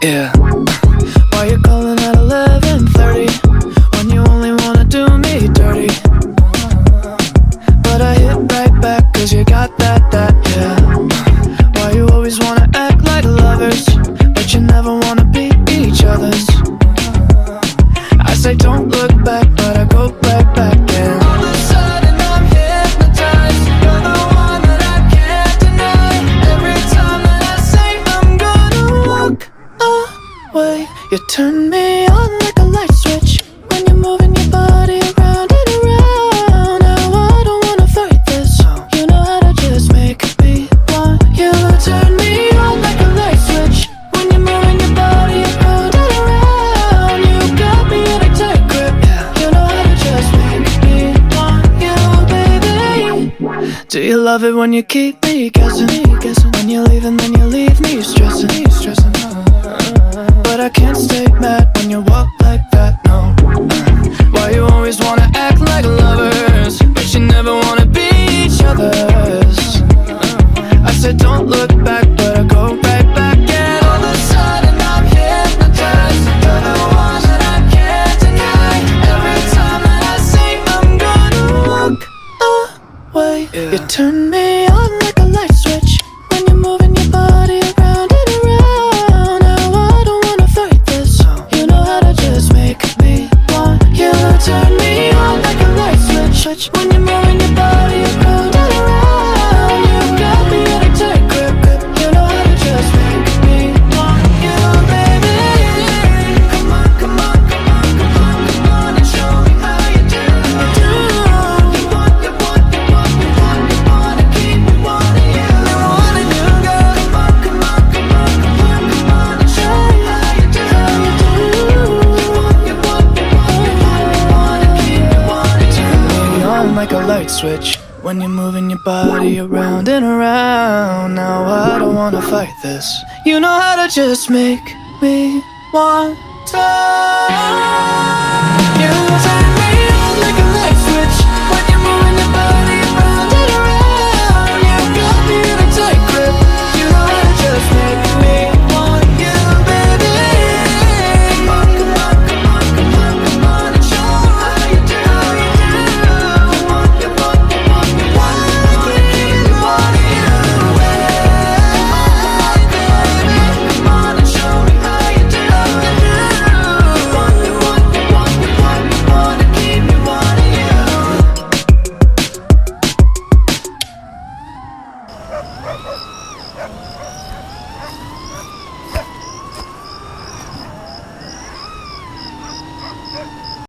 Yeah. Why you calling at 11:30 when you only wanna do me dirty? But I hit right back 'cause you got that, yeah. Why you always wanna act like lovers, but you never wanna be each other's? I say don't look back, but I go right back, yeah. All of a sudden I'm hypnotized. You're the one that I can't deny. Every time that I say I'm gonna walk away, you turn me on like a light switch when you're moving your body around and around. Now I don't wanna fight this. You know how to just make me want you. Turn me on like a light switch when you're moving your body around and around. You got me in a tight grip. You know how to just make me want you, baby. Do you love it when you keep me guessing? When you leave and then you leave me stressing. But I can't stay mad when you walk like that, no. Why you always wanna act like lovers, but you never wanna be each other's? I said don't look back, but I go right back, and all of a sudden I'm hypnotized. You're the one that I can't deny. Every time that I say I'm gonna walk away, you turn me on like a light switch when you're moving your body around and around. Now I don't wanna fight this. You know how to just make me want you. Turn me on like a light switch when you're moving your body around and around. You got me in a tight grip. You know how to just make me want you, baby. Come on, come on, come on, come on, come on, and show me how you do. You want, you want, you want, you want, you wanna keep me wanting you. I wanting you, girl. Come on, come on, come on, come on, come on, and show me how you do. You want, you want, you want, you want, you wanna keep me wanting you. Turn me on like a light switch when you're moving your body around and around. Now I don't wanna fight this. You know how to just make me want to.